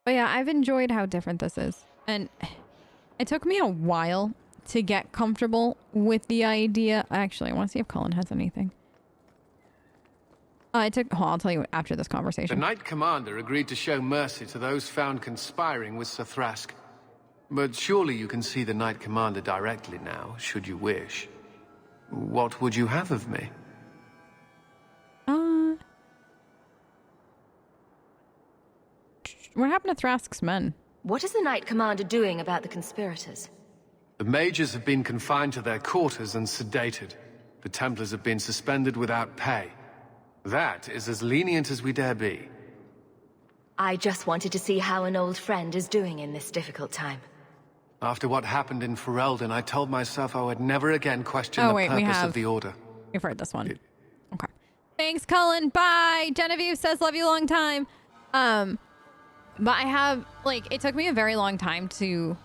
But yeah, I've enjoyed how different this is. And it took me a while to get comfortable with the idea. Actually, I want to see if Colin has anything. I'll tell you after this conversation. The Knight Commander agreed to show mercy to those found conspiring with Sir Thrask. But surely you can see the Knight Commander directly now, should you wish. What would you have of me? What happened to Thrask's men? What is the Knight Commander doing about the conspirators? The mages have been confined to their quarters and sedated. The Templars have been suspended without pay. That is as lenient as we dare be. I just wanted to see how an old friend is doing in this difficult time. After what happened in Ferelden, I told myself I would never again question the purpose of the Order. We've heard this one. Okay. Thanks, Cullen. Bye. Genevieve says, love you long time. But I have, like, it took me a very long time to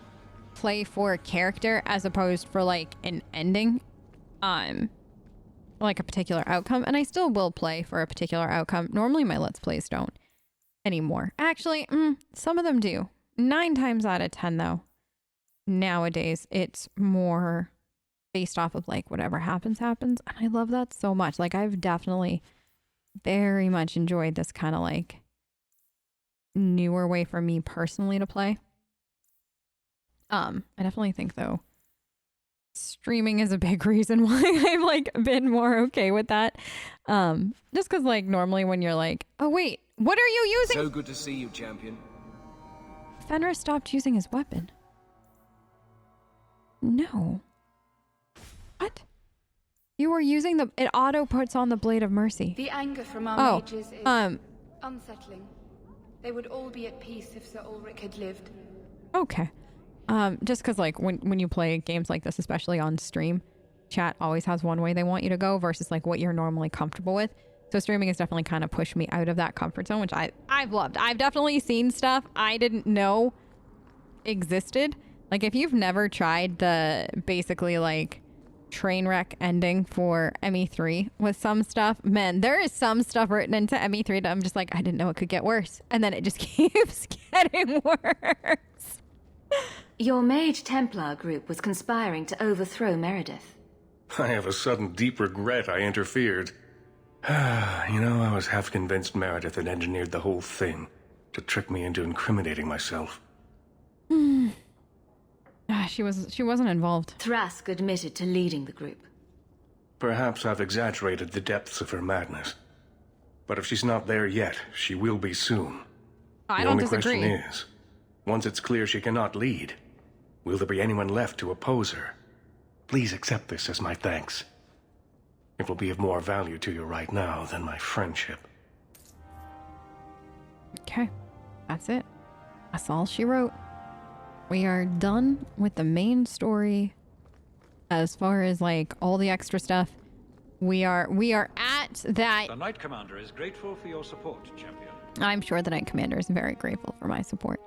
play for a character as opposed for, like, an ending. Like a particular outcome. And I still will play for a particular outcome. Normally my Let's Plays don't anymore. Actually, some of them do. 9 times out of 10, though. Nowadays, it's more based off of, like, whatever happens. And I love that so much. Like, I've definitely very much enjoyed this kind of, like, newer way for me personally to play. I definitely think, though, streaming is a big reason why I've, like, been more okay with that. Just because, like, normally when you're like, oh, wait, what are you using? So good to see you, champion. Fenris stopped using his weapon. No. What? You were using it auto puts on the Blade of Mercy. The anger from our mages is unsettling. They would all be at peace if Sir Ulrich had lived. Okay. Just because, like, when you play games like this, especially on stream, chat always has one way they want you to go versus, like, what you're normally comfortable with. So streaming has definitely kind of pushed me out of that comfort zone, which I've loved. I've definitely seen stuff I didn't know existed. Like, if you've never tried the basically, like, train wreck ending for ME3 with some stuff, man, there is some stuff written into ME3 that I'm just like, I didn't know it could get worse. And then it just keeps getting worse. Your Mage Templar group was conspiring to overthrow Meredith. I have a sudden deep regret I interfered. You know, I was half convinced Meredith had engineered the whole thing to trick me into incriminating myself. She wasn't involved. Thrask admitted to leading the group. Perhaps I've exaggerated the depths of her madness. But if she's not there yet, she will be soon. I don't disagree. The only question is, once it's clear she cannot lead, will there be anyone left to oppose her? Please accept this as my thanks. It will be of more value to you right now than my friendship. Okay. That's it. That's all she wrote. We are done with the main story. As far as, like, all the extra stuff, we are at that. The Knight Commander is grateful for your support, champion. I'm sure the Knight Commander is very grateful for my support.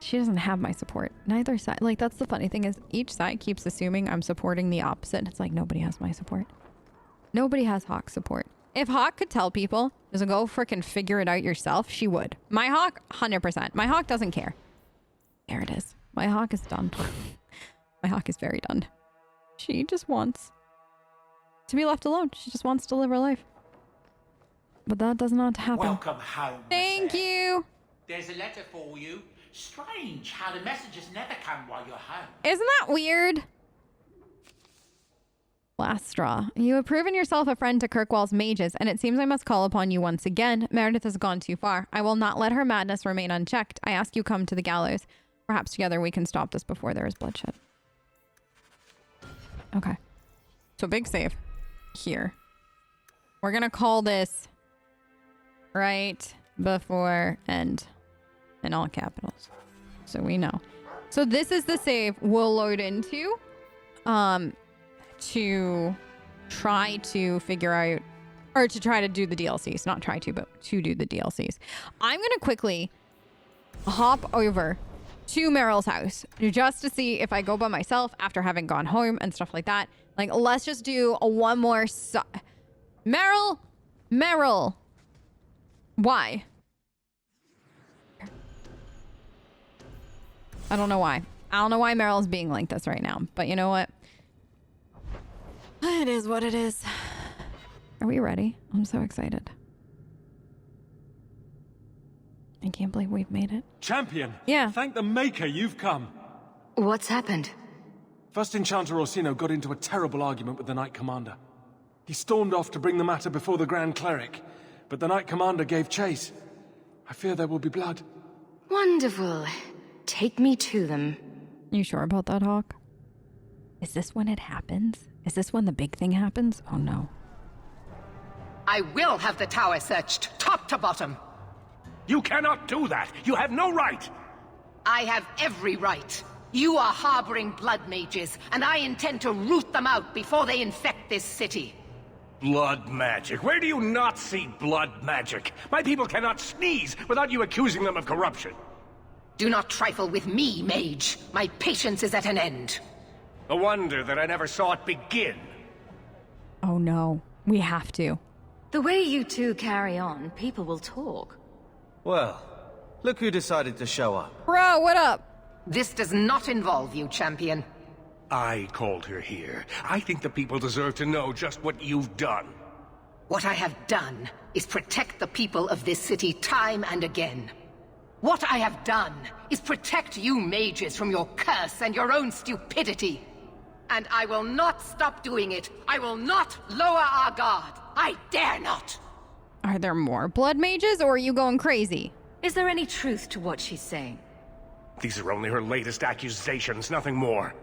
She doesn't have my support. Neither side. Like, that's the funny thing is each side keeps assuming I'm supporting the opposite. It's like, nobody has my support. Nobody has Hawk's support. If Hawk could tell people, just go frickin' figure it out yourself, she would. My Hawk, 100%. My Hawk doesn't care. There it is. My Hawk is done. My Hawk is very done. She just wants to be left alone. She just wants to live her life. But that does not happen. Welcome home. Thank you. There's a letter for you. Strange how the messages never come while you're home. Isn't that weird? Last straw. You have proven yourself a friend to Kirkwall's mages, and it seems I must call upon you once again. Meredith has gone too far. I will not let her madness remain unchecked. I ask you come to the gallows. Perhaps together we can stop this before there is bloodshed. Okay. So big save here. We're gonna call this right before end in all capitals. So we know. So this is the save we'll load into to try to figure out, or to try to do the DLCs. Not try to, but to do the DLCs. I'm gonna quickly hop over to Meryl's house just to see if I go by myself after having gone home and stuff like that. Like, let's just do a one more Meryl, why? I don't know why. I don't know why Meryl's being like this right now. But you know what? It is what it is. Are we ready? I'm so excited. I can't believe we've made it. Champion! Yeah. Thank the Maker you've come. What's happened? First Enchanter Orsino got into a terrible argument with the Knight Commander. He stormed off to bring the matter before the Grand Cleric, but the Knight Commander gave chase. I fear there will be blood. Wonderful. Take me to them. You sure about that, Hawk? Is this when it happens? Is this when the big thing happens? Oh no. I will have the tower searched, top to bottom. You cannot do that! You have no right! I have every right. You are harboring blood mages, and I intend to root them out before they infect this city. Blood magic? Where do you not see blood magic? My people cannot sneeze without you accusing them of corruption. Do not trifle with me, mage. My patience is at an end. A wonder that I never saw it begin. Oh no. We have to. The way you two carry on, people will talk. Well, look who decided to show up. Bro, what up? This does not involve you, champion. I called her here. I think the people deserve to know just what you've done. What I have done is protect the people of this city time and again. What I have done is protect you mages from your curse and your own stupidity. And I will not stop doing it. I will not lower our guard. I dare not. Are there more blood mages or are you going crazy? Is there any truth to what she's saying? These are only her latest accusations, nothing more.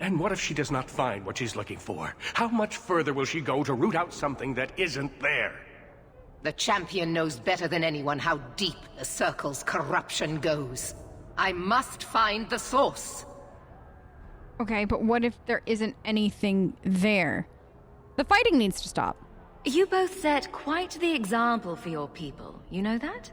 And what if she does not find what she's looking for? How much further will she go to root out something that isn't there? The champion knows better than anyone how deep the Circle's corruption goes. I must find the source. Okay, but what if there isn't anything there? The fighting needs to stop. You both set quite the example for your people. You know that?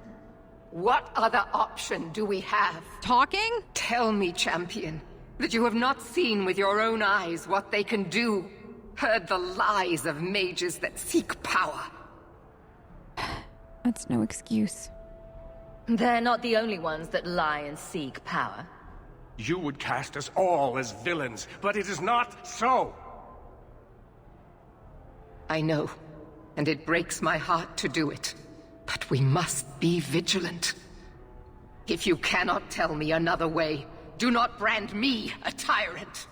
What other option do we have? Talking? Tell me, champion, that you have not seen with your own eyes what they can do. Heard the lies of mages that seek power. That's no excuse. They're not the only ones that lie and seek power. You would cast us all as villains, but it is not so. I know, and it breaks my heart to do it. But we must be vigilant. If you cannot tell me another way, do not brand me a tyrant.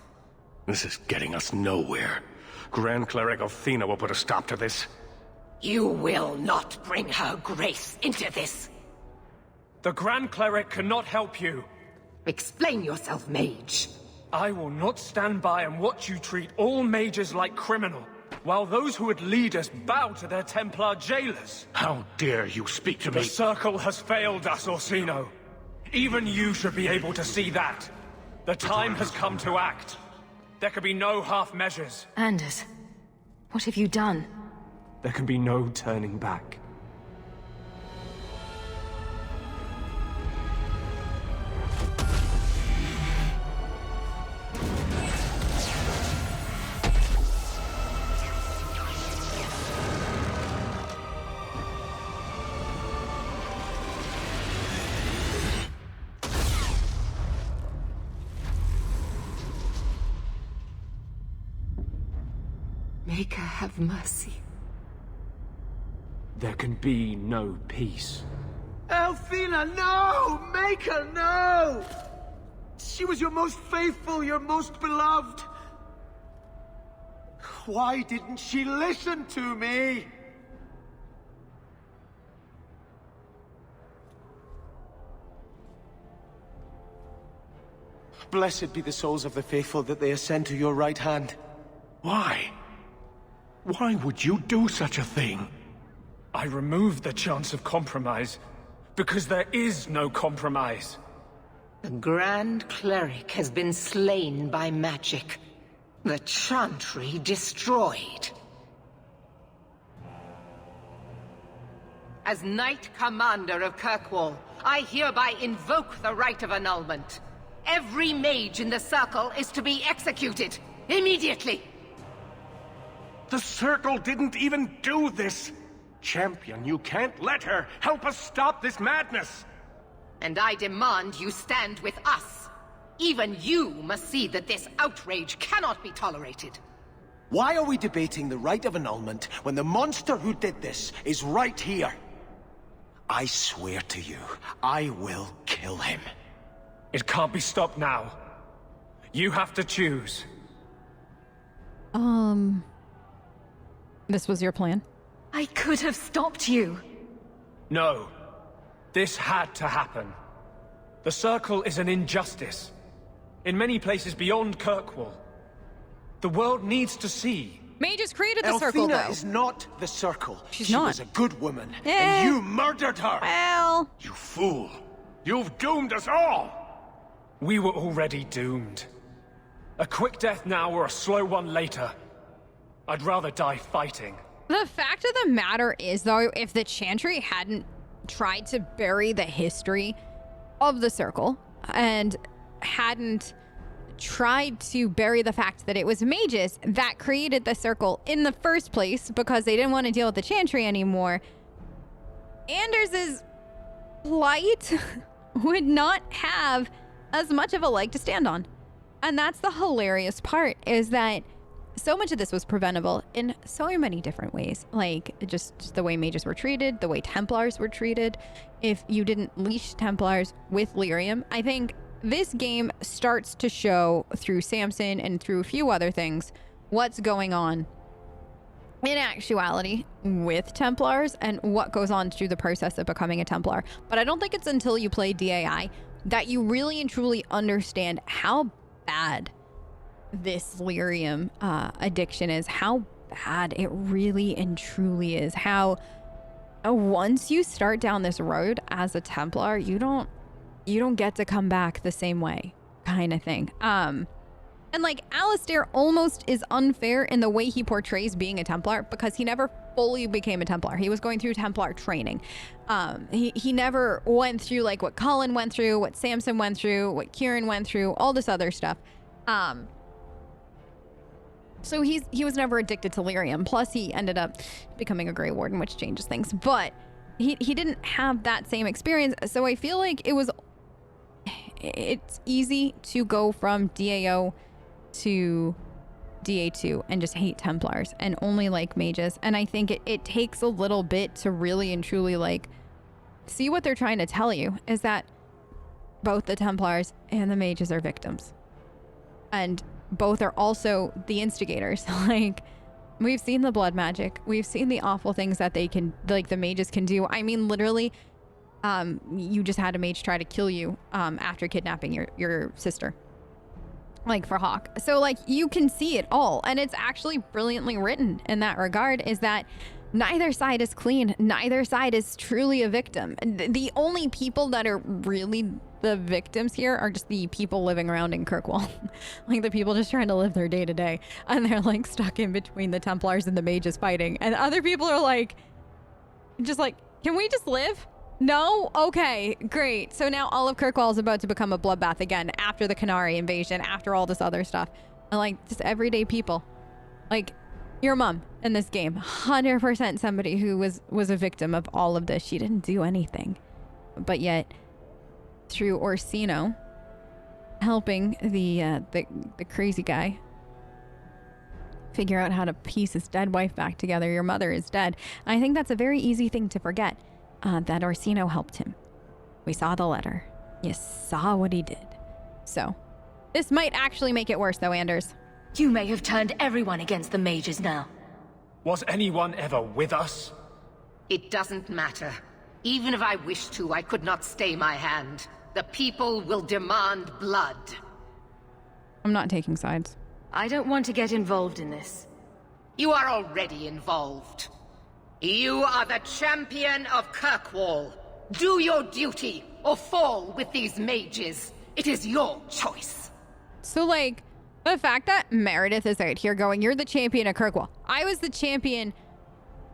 This is getting us nowhere. Grand Cleric Athena will put a stop to this. You will not bring her grace into this. The Grand Cleric cannot help you. Explain yourself, mage. I will not stand by and watch you treat all mages like criminal, while those who would lead us bow to their Templar jailers. How dare you speak to me? The Circle has failed us, Orsino. Even you should be able to see that. The time has come to act. There can be no half measures. Anders, what have you done? There can be no turning back. Maker, have mercy. There can be no peace. Althena, no! Maker, no! She was your most faithful, your most beloved. Why didn't she listen to me? Blessed be the souls of the faithful that they ascend to your right hand. Why? Why would you do such a thing? I removed the chance of compromise, because there is no compromise. The Grand Cleric has been slain by magic. The Chantry destroyed. As Knight Commander of Kirkwall, I hereby invoke the right of annulment. Every mage in the Circle is to be executed, immediately! The Circle didn't even do this! Champion, you can't let her! Help us stop this madness! And I demand you stand with us. Even you must see that this outrage cannot be tolerated. Why are we debating the right of annulment when the monster who did this is right here? I swear to you, I will kill him. It can't be stopped now. You have to choose. This was your plan? I could have stopped you. No. This had to happen. The Circle is an injustice. In many places beyond Kirkwall. The world needs to see. Mages created the Circle, Elfina though. is not the Circle. She's she not. was a good woman, and you murdered her. Well... You fool! You've doomed us all! We were already doomed. A quick death now or a slow one later. I'd rather die fighting. The fact of the matter is, though, if the Chantry hadn't tried to bury the history of the Circle and hadn't tried to bury the fact that it was mages that created the Circle in the first place because they didn't want to deal with the Chantry anymore, Anders' plight would not have as much of a leg to stand on. And that's the hilarious part, is that so much of this was preventable in so many different ways. Like, just the way mages were treated, the way Templars were treated. If you didn't leash Templars with lyrium, I think this game starts to show through Samson and through a few other things what's going on in actuality with Templars and what goes on through the process of becoming a Templar. But I don't think it's until you play DAI that you really and truly understand how bad this lyrium addiction is, how bad it really and truly is, how once you start down this road as a Templar, you don't get to come back the same way, kind of thing. And like, Alistair almost is unfair in the way he portrays being a Templar because he never fully became a Templar. He was going through Templar training. He never went through like what Colin went through, what Samson went through, what Kieran went through, all this other stuff. So he was never addicted to lyrium. Plus, he ended up becoming a Grey Warden, which changes things. But he didn't have that same experience. So I feel like it's easy to go from DAO to DA2 and just hate Templars and only like mages. And I think it takes a little bit to really and truly like see what they're trying to tell you, is that both the Templars and the mages are victims. And both are also the instigators. Like, we've seen the blood magic. We've seen the awful things that they can, like, the mages can do. I mean, literally, you just had a mage try to kill you after kidnapping your sister. Like, for Hawk. So, like, you can see it all. And it's actually brilliantly written in that regard, is that neither side is clean. Neither side is truly a victim. The only people that are really the victims here are just the people living around in Kirkwall. Like, the people just trying to live their day to day. And they're, like, stuck in between the Templars and the mages fighting. And other people are, like, just like, can we just live? No? Okay, great. So now all of Kirkwall is about to become a bloodbath again after the Canary invasion, after all this other stuff. And, like, just everyday people. Like, your mom in this game, 100% somebody who was a victim of all of this. She didn't do anything. But yet, through Orsino helping the crazy guy figure out how to piece his dead wife back together, your mother is dead. I think that's a very easy thing to forget, that Orsino helped him. We saw the letter. You saw what he did. So, this might actually make it worse though, Anders. You may have turned everyone against the mages now. Was anyone ever with us? It doesn't matter. Even if I wished to, I could not stay my hand. The people will demand blood. I'm not taking sides. I don't want to get involved in this. You are already involved. You are the champion of Kirkwall. Do your duty, or fall with these mages. It is your choice. So, like, the fact that Meredith is out here going, you're the champion of Kirkwall. I was the champion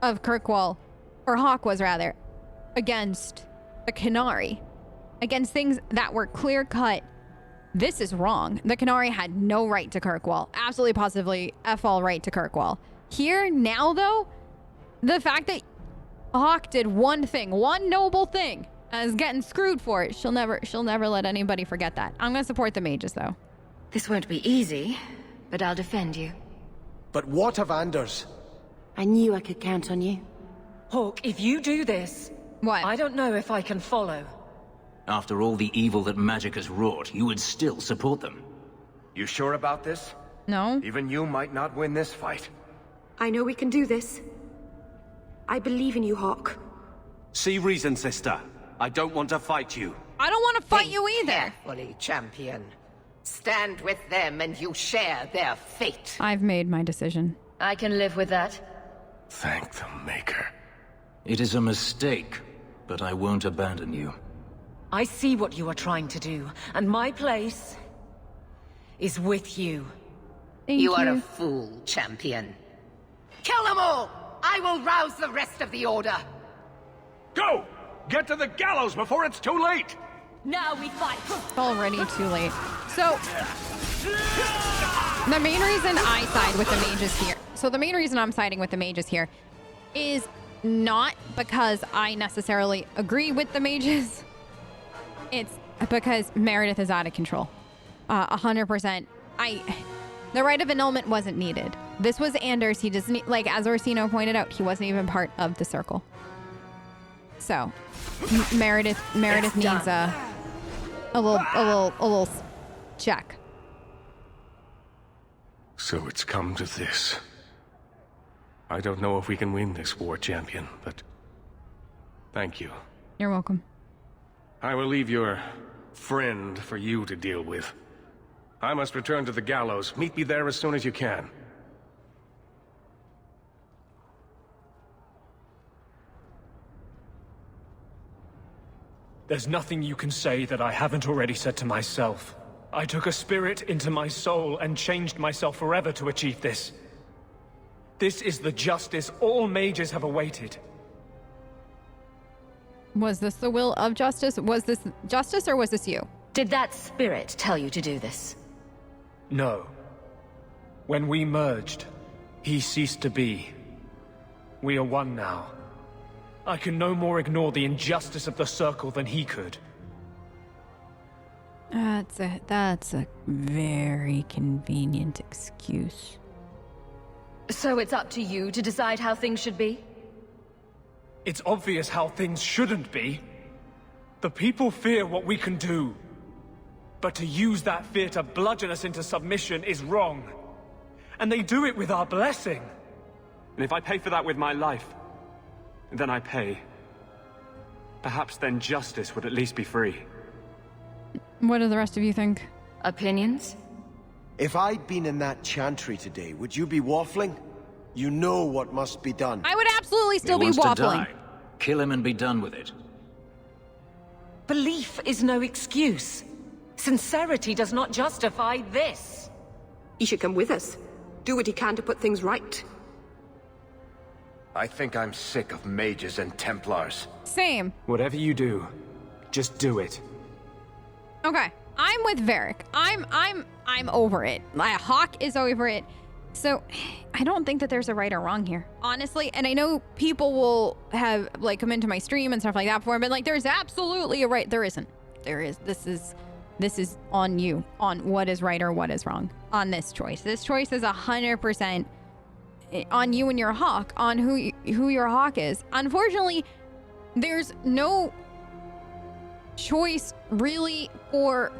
of Kirkwall, or Hawk was rather, against the Canary. Against things that were clear-cut. This is wrong. The Canary had no right to Kirkwall. Absolutely, positively, F-all right to Kirkwall. Here, now, though, the fact that Hawk did one thing, one noble thing, as getting screwed for it. She'll never let anybody forget that. I'm gonna support the mages though. This won't be easy, but I'll defend you. But what of Anders? I knew I could count on you. Hawk, if you do this... What? I don't know if I can follow. After all the evil that magic has wrought, you would still support them. You sure about this? No. Even you might not win this fight. I know we can do this. I believe in you, Hawk. See reason, sister. I don't want to fight you. I don't want to fight Think you either. Carefully, champion. Stand with them and you share their fate. I've made my decision. I can live with that. Thank the Maker. It is a mistake, but I won't abandon you. I see what you are trying to do, and my place is with you. Thank you are a fool, champion. Kill them all! I will rouse the rest of the Order. Go! Get to the gallows before it's too late! Now we fight! It's already too late. So, the main reason I side with the mages here, the main reason I'm siding with the mages here is not because I necessarily agree with the mages. It's because Meredith is out of control. 100%. The rite of annulment wasn't needed. This was Anders. He doesn't, like, as Orsino pointed out, he wasn't even part of the circle. So, Meredith needs a little check. So it's come to this. I don't know if we can win this war, champion, but thank you. You're welcome. I will leave your friend for you to deal with. I must return to the gallows. Meet me there as soon as you can. There's nothing you can say that I haven't already said to myself. I took a spirit into my soul and changed myself forever to achieve this. This is the justice all mages have awaited. Was this the will of justice? Was this justice or was this you? Did that spirit tell you to do this? No. When we merged, he ceased to be. We are one now. I can no more ignore the injustice of the Circle than he could. That's a very convenient excuse. So it's up to you to decide how things should be? It's obvious how things shouldn't be. The people fear what we can do. But to use that fear to bludgeon us into submission is wrong. And they do it with our blessing. And if I pay for that with my life, then I pay. Perhaps then justice would at least be free. What do the rest of you think? Opinions? If I'd been in that Chantry today, would you be waffling? You know what must be done. I would absolutely still He be wants to waffling. die. Kill him and be done with it. Belief is no excuse. Sincerity does not justify this. He should come with us. Do what he can to put things right. I think I'm sick of mages and Templars. Same. Whatever you do, just do it. Okay, I'm with Varric. I'm over it. Hawk is over it. So I don't think that there's a right or wrong here, honestly. And I know people will have like come into my stream and stuff like that before, but like there's absolutely a right. There isn't. There is. This is on you, on what is right or what is wrong on this choice. This choice is 100% on you and your Hawk, on who your Hawk is. Unfortunately, there's no choice really for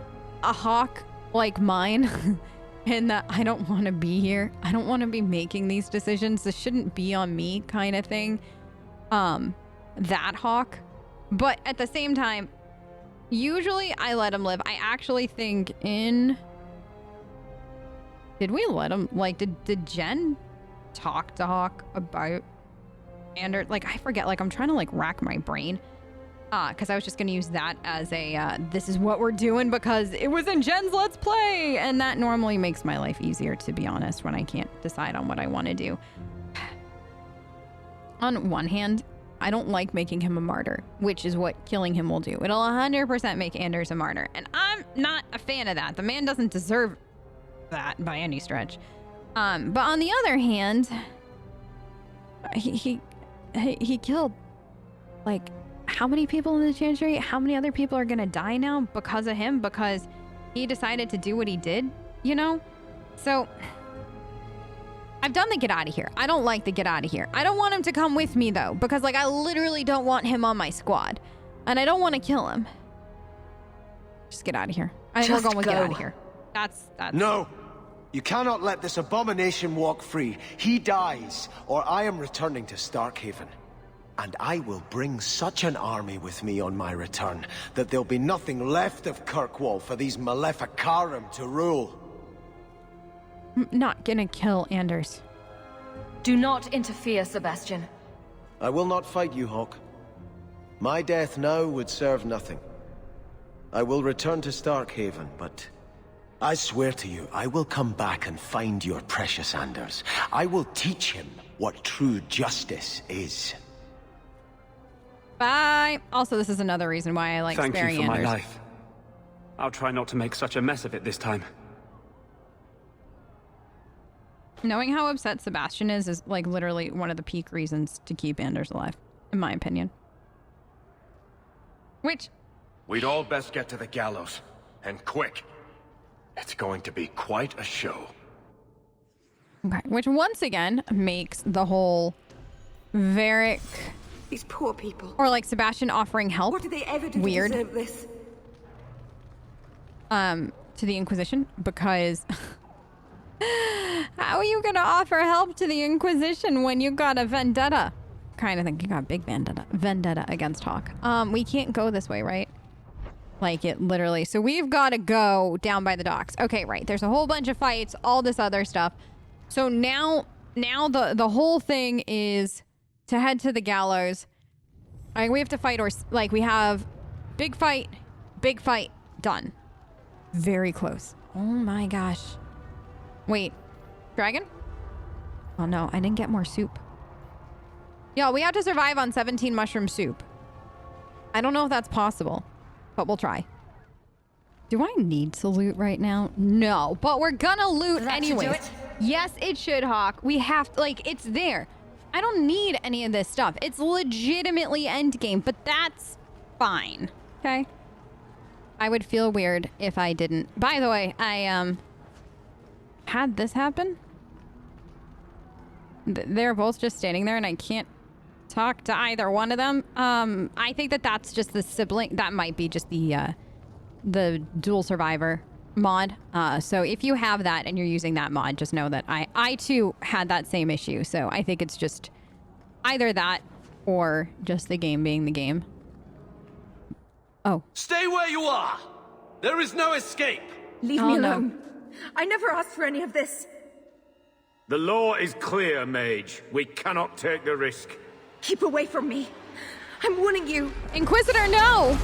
a Hawk like mine. And that I don't want to be here. I don't want to be making these decisions. This shouldn't be on me kind of thing. That Hawk. But at the same time, usually I let him live. I actually think did we let him, like, did Jen talk to Hawk about Anders? Like, I forget, like, I'm trying to, like, rack my brain. Because I was just going to use that as a, this is what we're doing because it was in Jen's Let's Play. And that normally makes my life easier, to be honest, when I can't decide on what I want to do. On one hand, I don't like making him a martyr, which is what killing him will do. It'll 100% make Anders a martyr. And I'm not a fan of that. The man doesn't deserve that by any stretch. But on the other hand, he killed, like, how many people in the Chantry, how many other people are gonna die now because of him, because he decided to do what he did, you know? So, I've done the get out of here. I don't like the get out of here. I don't want him to come with me, though, because, like, I literally don't want him on my squad. And I don't want to kill him. Just get out of here. We're going with get out of here. That's... No! You cannot let this abomination walk free. He dies, or I am returning to Starkhaven. And I will bring such an army with me on my return that there'll be nothing left of Kirkwall for these Maleficarum to rule. I'm not gonna kill Anders. Do not interfere, Sebastian. I will not fight you, Hawk. My death now would serve nothing. I will return to Starkhaven, but I swear to you, I will come back and find your precious Anders. I will teach him what true justice is. Bye. Also, this is another reason why I like sparing Anders. Thank you for my life. I'll try not to make such a mess of it this time. Knowing how upset Sebastian is like literally one of the peak reasons to keep Anders alive, in my opinion. Which... We'd all best get to the Gallows. And quick. It's going to be quite a show. Okay, which once again makes the whole Varric... These poor people. Or like Sebastian offering help. What did they ever do weird. to deserve this? To the Inquisition, because... How are you gonna offer help to the Inquisition when you got a vendetta? Kind of think you got a big vendetta against Hawk. We can't go this way, right? Like it literally. So we've got to go down by the docks. Okay, right. There's a whole bunch of fights, all this other stuff. So now the whole thing is to head to the Gallows. We have to fight, or like we have big fight, done. Very close. Oh my gosh. Wait, dragon? Oh no, I didn't get more soup. Yo, we have to survive on 17 mushroom soup. I don't know if that's possible, but we'll try. Do I need to loot right now? No, but we're gonna loot anyways. Yes, it should, Hawk. We have to, like, it's there. I don't need any of this stuff. It's legitimately endgame, but that's fine, okay? I would feel weird if I didn't. By the way, I, had this happen? They're both just standing there and I can't talk to either one of them. I think that's just the sibling. That might be just the dual survivor mod. So if you have that and you're using that mod, just know that I too had that same issue. So I think it's just either that or just the game being the game. Oh. Stay where you are! There is no escape! Leave me alone. I never asked for any of this. The law is clear, Mage. We cannot take the risk. Keep away from me. I'm warning you. Inquisitor, no!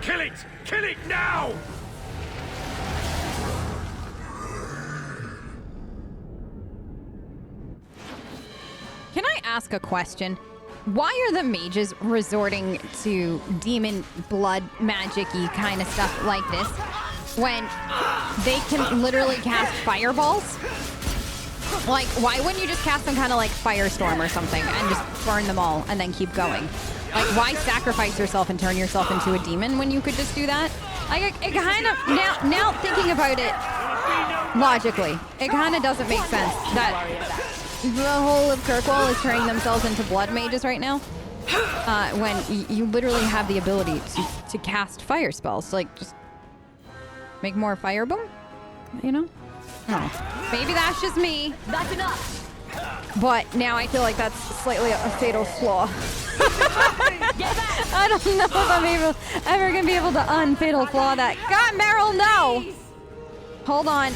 Kill it! Kill it now! Can I ask a question? Why are the mages resorting to demon blood magic-y kind of stuff like this when they can literally cast fireballs? Like, why wouldn't you just cast some kind of like firestorm or something and just burn them all and then keep going? Like, why sacrifice yourself and turn yourself into a demon when you could just do that? Like, it kind of, now thinking about it logically, it kind of doesn't make sense that the whole of Kirkwall is turning themselves into blood mages right now. When you literally have the ability to cast fire spells. Like, just make more fire boom, you know? Oh, maybe that's just me. That's enough. But now I feel like that's slightly a fatal flaw. I don't know if I'm ever gonna be able to unfatal flaw that. God, Meryl, no! Hold on.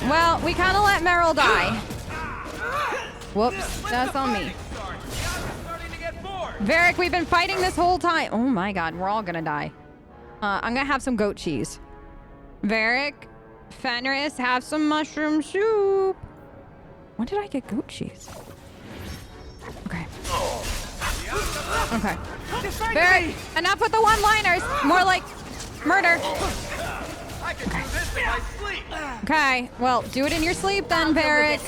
Well, we kind of let Meryl die. Whoops, that's on me. Varric, we've been fighting this whole time. Oh my god, we're all gonna die. I'm gonna have some goat cheese. Varric, Fenris, have some mushroom soup. When did I get goat cheese? Okay. Okay. Varric, enough with the one-liners. More like murder. Okay. Okay, well, do it in your sleep then, Varric.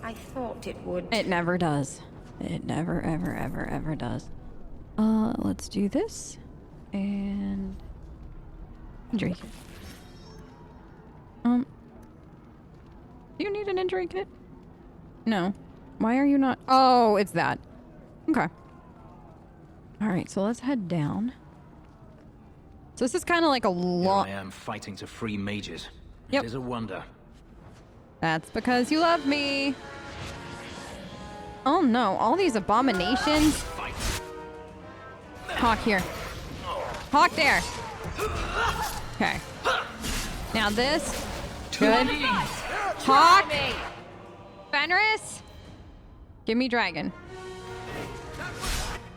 I thought it would. It never does. It never, ever, ever, ever does. Let's do this. And... drink it. Do you need an injury kit? No. Why are you not? Oh, it's that. Okay. Alright, so let's head down. So this is kind of like a long... Here I am fighting to free mages. Yep. It is a wonder. That's because you love me. Oh no, all these abominations. Hawk here. Hawk there. Okay. Now this. Good. Hawk. Fenris. Give me dragon.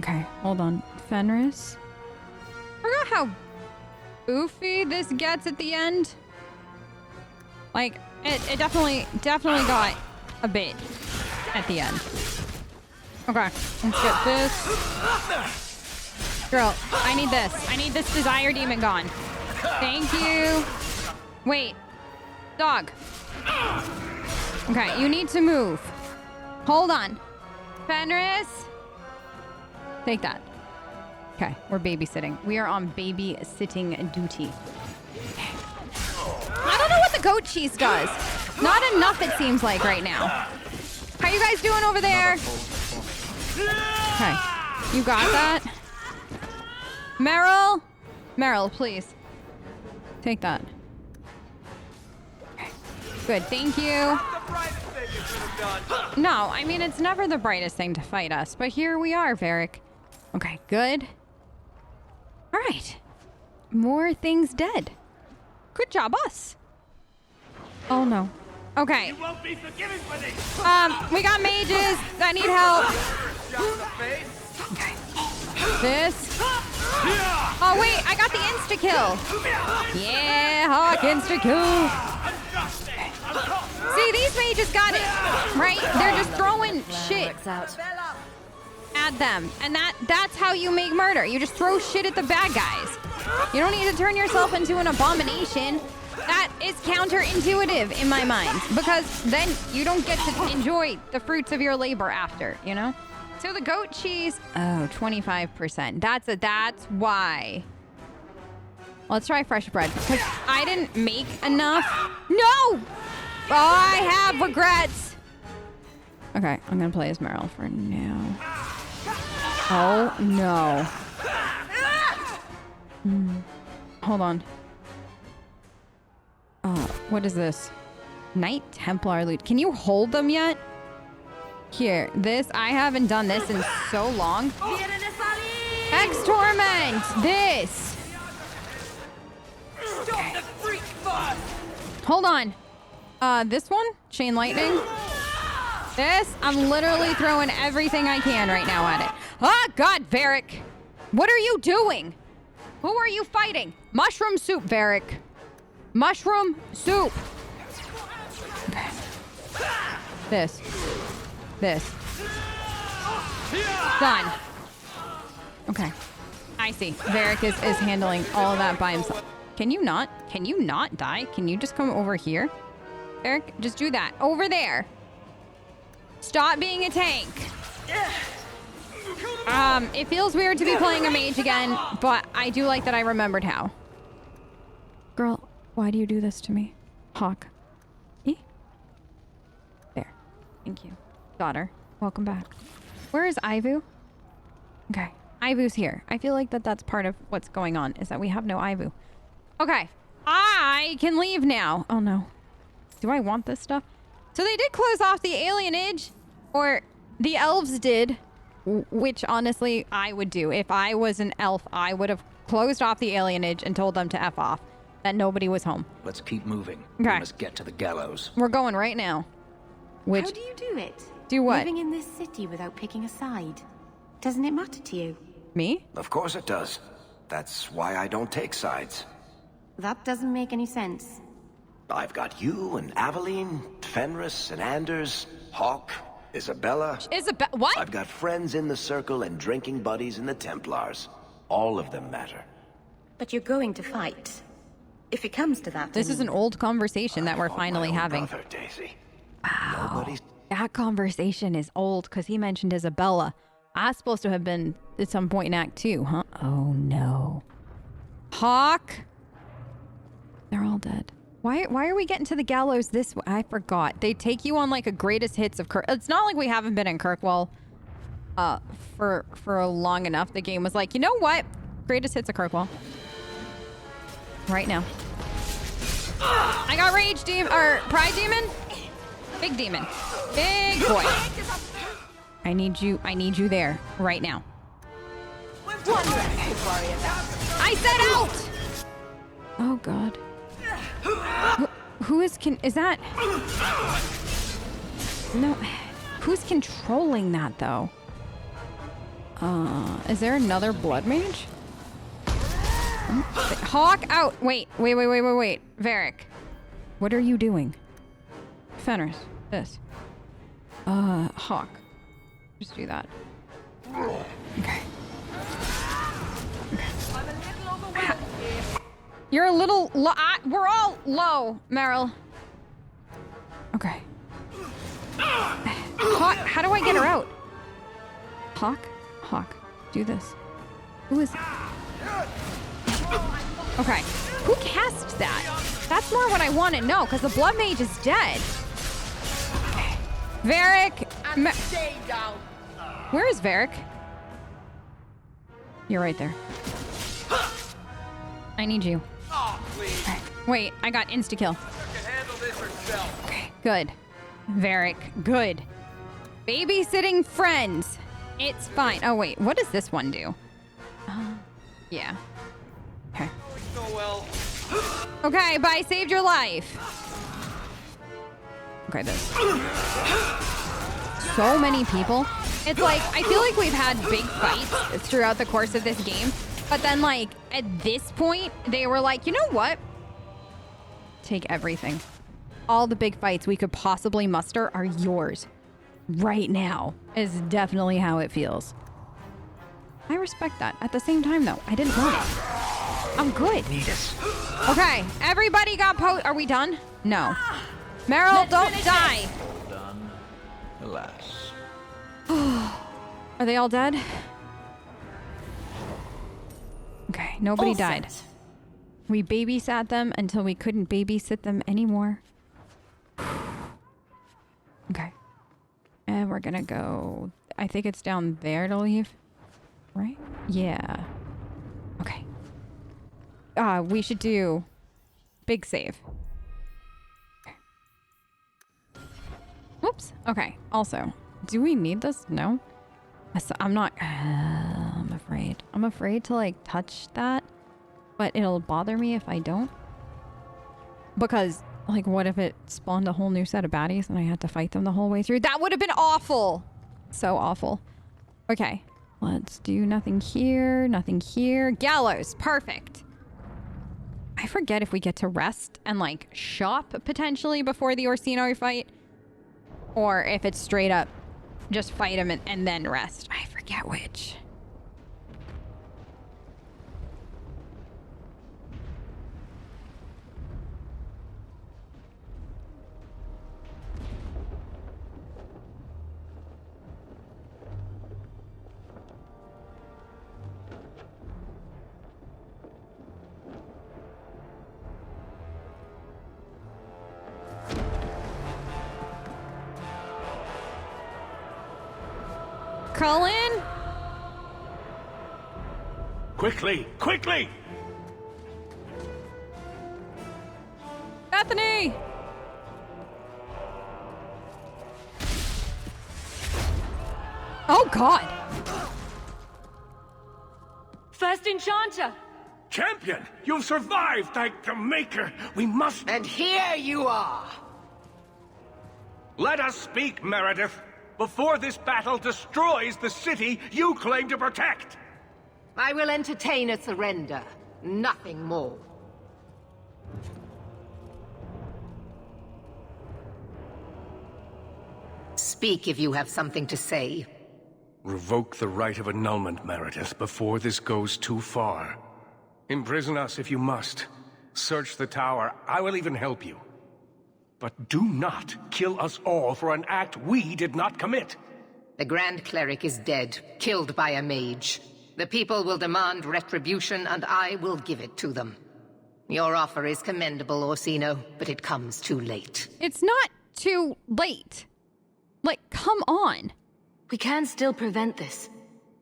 Okay, hold on. Fenris. I forgot how goofy this gets at the end. Like, it definitely got a bit at the end. Okay, let's get this. Girl, I need this. I need this desire demon gone. Thank you. Wait. Dog. Okay, you need to move. Hold on. Fenris. Take that. Okay, we're babysitting. We are on babysitting duty. I don't know what the goat cheese does. Not enough, it seems like, right now. How you guys doing over there? Okay, you got that? Meryl? Meryl, please. Take that. Okay. Good, thank you. No, I mean, it's never the brightest thing to fight us, but here we are, Varric. Okay, good. All right. More things dead. Good job, us. Oh, no. Okay. You won't be forgiven for this. We got mages that need help. Okay. This. Oh, wait, I got the insta-kill. Yeah, Hawk insta-kill. See, these mages got it, right? They're just throwing shit at them. And that's how you make murder. You just throw shit at the bad guys. You don't need to turn yourself into an abomination. That is counterintuitive in my mind, because then you don't get to enjoy the fruits of your labor after, you know? So the goat cheese, oh, 25%. That's why. Let's try fresh bread, because I didn't make enough. No! Oh, I have regrets. Okay, I'm gonna play as Meryl for now. Oh, no. Hold on. What is this? Knight Templar loot. Can you hold them yet? Here, this. I haven't done this in so long. X Torment! This! Okay. Hold on. This one? Chain Lightning? This? I'm literally throwing everything I can right now at it. Ah, God, Varric! What are you doing? Who are you fighting? Mushroom soup, Varric. Mushroom soup. Okay. This. Done. Okay. I see. Varric is handling all of that by himself. Can you not die? Can you just come over here? Varric, just do that. Over there. Stop being a tank. It feels weird to be playing a mage again, but I do like that I remembered how. Girl, why do you do this to me? Hawk. There. Thank you. Daughter, welcome back. Where is Ivu? Okay. Ivu's here. I feel like that's part of what's going on, is that we have no Ivu. Okay. I can leave now. Oh, no. Do I want this stuff? So they did close off the alienage, or the elves did, which honestly I would do. If I was an elf, I would have closed off the alienage and told them to F off, that nobody was home. Let's keep moving. Okay. We must get to the gallows. We're going right now. Which... How do you do it? Do what? Living in this city without picking a side. Doesn't it matter to you? Me? Of course it does. That's why I don't take sides. That doesn't make any sense. I've got you and Aveline, Fenris and Anders, Hawk, Isabella. What? I've got friends in the Circle and drinking buddies in the Templars. All of them matter. But you're going to fight. If it comes to that... This is an old conversation that we're finally having. Brother, Daisy. Wow. Nobody's... That conversation is old because he mentioned Isabella. That's supposed to have been at some point in Act 2, huh? Oh, no. Hawk? They're all dead. Why are we getting to the Gallows this way? I forgot. They take you on like a greatest hits of It's not like we haven't been in Kirkwall for long enough. The game was like, you know what? Greatest hits of Kirkwall. Right now. I got Rage Demon, or Pride Demon? Big Demon. Big boy. I need you there right now. I said out! Oh God. Who is that? No. Who's controlling that though? Is there another blood mage? Hawk out! Wait. Varric. What are you doing? Fenris. This. Hawk. Just do that. Okay. You're a little low. We're all low, Meryl. Okay. Hawk, how do I get her out? Hawk? Hawk, do this. Who is... Okay. Who cast that? That's more what I want to know, because the Blood Mage is dead. Varric! Where is Varric? You're right there. I need you. Okay. Wait, I got insta-kill. Okay, good. Varric, good. Babysitting friends. It's fine. Oh, wait, what does this one do? Yeah. Okay. Okay, but I saved your life. Okay, this. So many people. It's like, I feel like we've had big fights throughout the course of this game. But then, like, at this point, they were like, you know what? Take everything. All the big fights we could possibly muster are yours. Right now is definitely how it feels. I respect that. At the same time, though, I didn't want it. I'm good. Okay, everybody got Are we done? No. Meryl, don't die. Done. Alas. Are they all dead? Okay, nobody died. We babysat them until we couldn't babysit them anymore. Okay. And we're gonna go... I think it's down there to leave. Right? Yeah. Okay. We should do... big save. Okay. Whoops. Okay. Also, do we need this? No? I'm not... I'm afraid. I'm afraid to, like, touch that. But it'll bother me if I don't. Because, like, what if it spawned a whole new set of baddies and I had to fight them the whole way through? That would have been awful! So awful. Okay. Let's do nothing here. Nothing here. Gallows. Perfect. I forget if we get to rest and, like, shop potentially before the Orsino fight. Or if it's straight up just fight him and then rest. I forget which. Cullen? Quickly! Quickly! Bethany! Oh, God! First Enchanter! Champion! You've survived, thank the Maker! We must... And here you are! Let us speak, Meredith! Before this battle destroys the city you claim to protect! I will entertain a surrender. Nothing more. Speak if you have something to say. Revoke the right of annulment, Meredith, before this goes too far. Imprison us if you must. Search the tower. I will even help you. But do not kill us all for an act we did not commit. The Grand Cleric is dead, killed by a mage. The people will demand retribution, and I will give it to them. Your offer is commendable, Orsino, but it comes too late. It's not too late. Like, come on. We can still prevent this,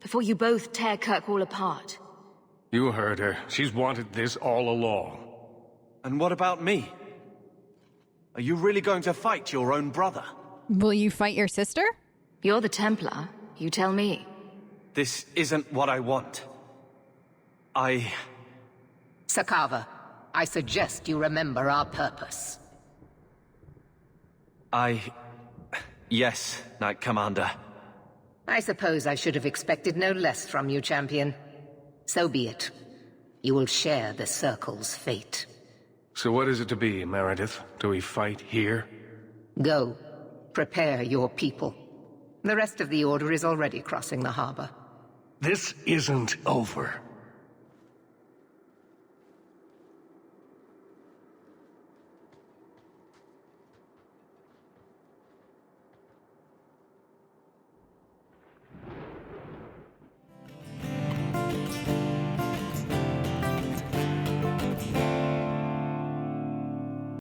before you both tear Kirkwall apart. You heard her. She's wanted this all along. And what about me? Are you really going to fight your own brother? Will you fight your sister? You're the Templar. You tell me. This isn't what I want. Sakava, I suggest you remember our purpose. Yes, Knight Commander. I suppose I should have expected no less from you, champion. So be it. You will share the Circle's fate. So what is it to be, Meredith? Do we fight here? Go. Prepare your people. The rest of the Order is already crossing the harbor. This isn't over.